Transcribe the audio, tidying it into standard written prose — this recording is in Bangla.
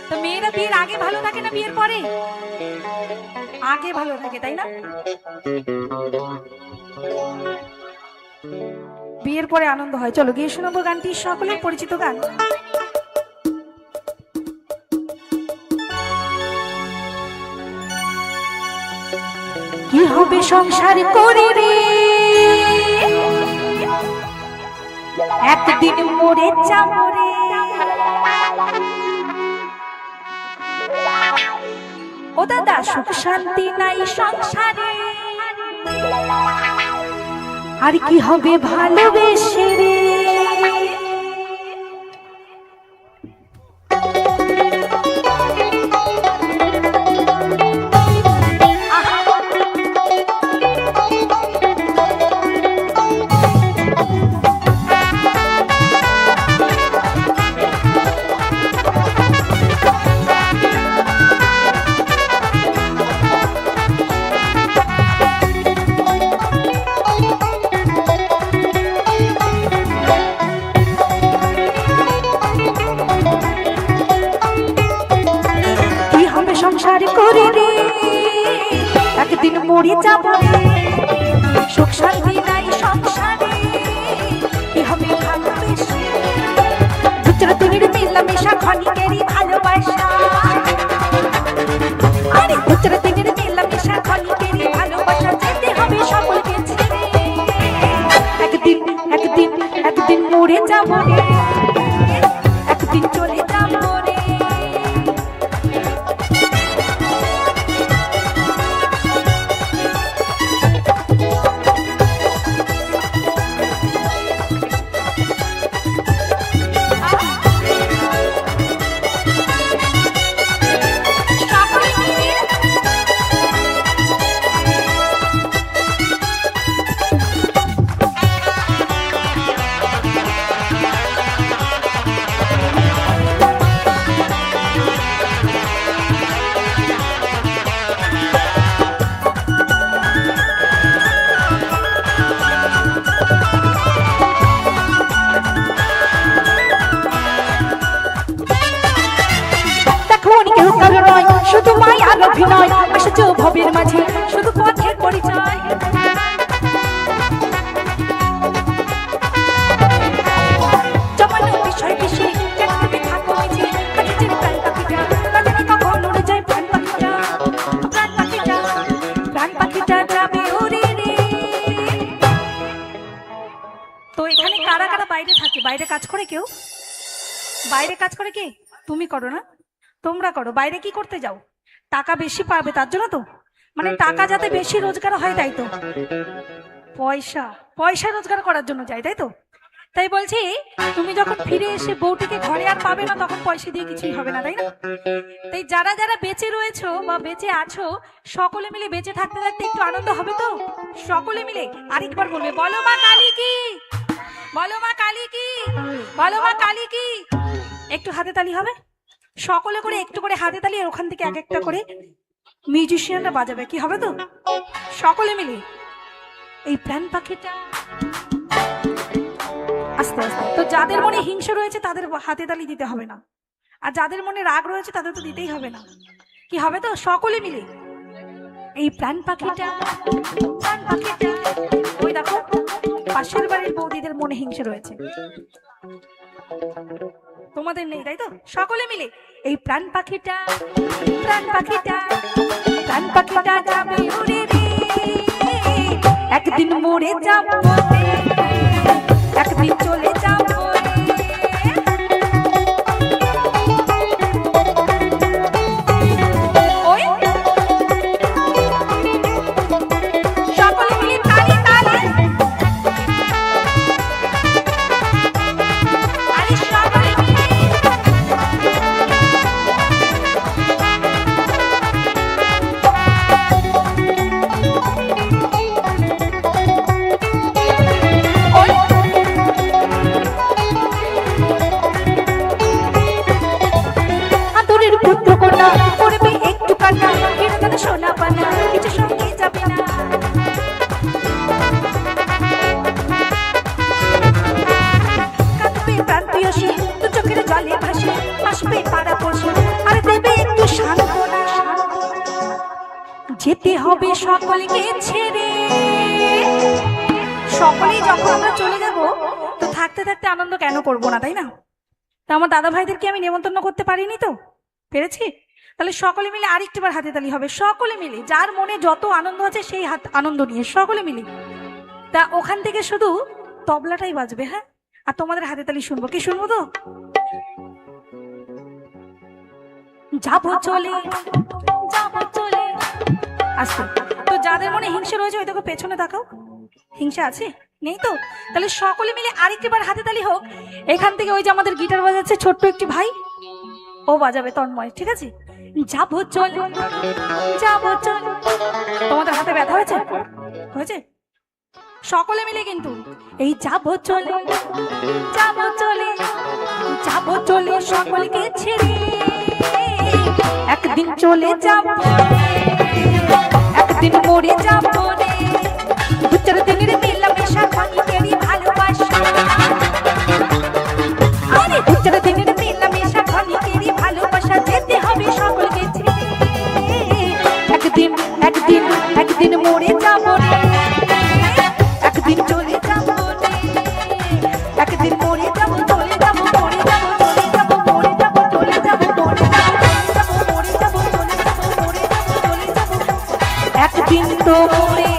তো মেয়েরা বিয়ের আগে ভালো থাকে না বিয়ের পরে? আগে ভালো থাকে, তাই না? বিয়ের পরে আনন্দ হয়। চলো গিয়ে শোনাবো গানটি, সকলের পরিচিত গান। কি হবে সংসার করে রে, একদিন মরে যাবো রে। ও দাদা সুখ শান্তি নাই সংসারে, আর কি হবে ভালোবেসে রে। সংসার করে রে, একদিন মরে যাব রে। সুখ শান্তি নাই সংসারে, কি হবে ভালোবেসে। দুচরা তিনের মেলামেশা ক্ষণিকেরই ভালোবাসা, আরে দুচরা তিনের মেলামেশা ক্ষণিকেরই ভালোবাসা। যেতে হবে সকলকে ছেড়ে, একদিন একদিন একদিন মরে যাব রে, একদিন চলে যাব রে। শুধু মায়ার অভিনয়, আসছে ভবের মাঝে শুধু পথের পরিচয়। জমানো বিষয় বেশি, কেন তুমি থাকো নিজে, কাজের প্রাণ পাখিটা, না জানি কখন উড়ে যায় প্রাণ পাখিটা। প্রাণ পাখিটা, প্রাণ পাখিটা যাবে উড়ে রে। তো এখানে কারা কারা বাইরে থাকে? বাইরে কাজ করে কেউ? বাইরে কাজ করে কে? তুমি করো না? তোমরা করো। বাইরে কি করতে যাও? টাকা বেশি পাবে তার জন্য তো, মানে টাকা যাতে বেশি রোজগার হয় তাই তো। পয়সা পয়সা রোজগার করার জন্য যাই, তাই তো। তাই বলছি তুমি যখন ফিরে এসে বউটিকে ঘরে আর পাবে না, তখন পয়সা দিয়ে কিছুই হবে না, তাই না? তাই যারা যারা বেঁচে রয়েছো বা বেঁচে আছো, সকলে মিলে বেঁচে থাকতে থাকতে একটু আনন্দ হবে তো। সকলে মিলে আরেকবার বলবে, বলো মা কালী কি, বলো মা কালী কি, বলো মা কালী কি। একটু হাতে তালি হবে, সকলে করে একটু করে হাতে তালি, আর ওখান থেকে এক একটা করে মিউজিশিয়ানরা বাজাবে, কি হবে তো সকলে মিলে। এই প্রাণ পাখিটা আস্তে আস্তে। তো যাদের মনে হিংসা রয়েছে তাদের হাতে তালি দিতে হবে না, আর যাদের মনে রাগ রয়েছে তাদের তো দিতেই হবে না, কি হবে তো সকলে মিলে। এই প্রাণ পাখিটা, প্রাণ পাখিটা। ওই দেখো পাশের বাড়ির বৌদিদের মনে হিংসা রয়েছে, তোমাদের নেই, তাই তো। সকলে মিলে এই প্রাণ পাখিটা, প্রাণ পাখিটা, প্রাণ পাখিটা যাবে উড়ে রে, একদিন মরে যাব, একদিন চলে যাব। না করছো, আরে দেবে একটু সান্ত্বনা। যেতে হবে সকলকে ছেড়ে, সকলেই যখন আমরা চলে যাব তো থাকতে থাকতে আনন্দ কেন করব না, তাই না? তা আমার দাদা ভাইদেরকে আমি নেমন্তন্ন করতে পারিনি তো, পেরেছি। তাহলে সকলে মিলে আরেকটিবার হাতে তালি হবে, সকলে মিলে যার মনে যত আনন্দ আছে সেই হাত আনন্দ নিয়ে সকলে মিলে। তা ওখান থেকে শুধু তবলাটাই বাজবে, হ্যাঁ, আর তোমাদের হাতে তালি শুনবো। কি শুনবো তো? যাবো চলে, যাবো চলে। আচ্ছা, তো যাদের মনে হিংসা রয়েছে ওই দেখো পেছনে তাকাও, হিংসা আছে? নেই তো? তাহলে সকলে মিলে আরেকটিবার হাতে তালি হোক। এখান থেকে ওই যে আমাদের গিটার বাজাচ্ছে ছোট্ট একটি ভাই, ও বাজাবে তন্ময়, ঠিক আছে? যাবো চলে, যাবো চলে। তোমাদের হাতে ব্যথা হয়েছে? হয়েছে? সকলে মিলে কিন্তু এই যাবো চলে, যাবো চলে, যাবো চলে সকলকে ছেড়ে, একদিন চলে যাবো, একদিন মরে যাবো রে, দু চার দিনের মেলামেশা ক্ষণিকেরই ভালোবাসা, আরে দু চার দিনের মেলামেশা ক্ষণিকেরই ভালোবাসা, যেতে হবে সকলকে ছেড়ে, একদিন একদিন একদিন মরে যাবো রে, একদিন চলে যাবো রে, একদিন মরে যাবো, চলে যাবো, মরে যাবো, চলে যাবো, মরে যাবো, চলে যাবো, মরে যাবো, চলে যাবো, মরে যাবো, চলে যাবো, মরে যাবো, চলে যাবো, একদিন তো মরে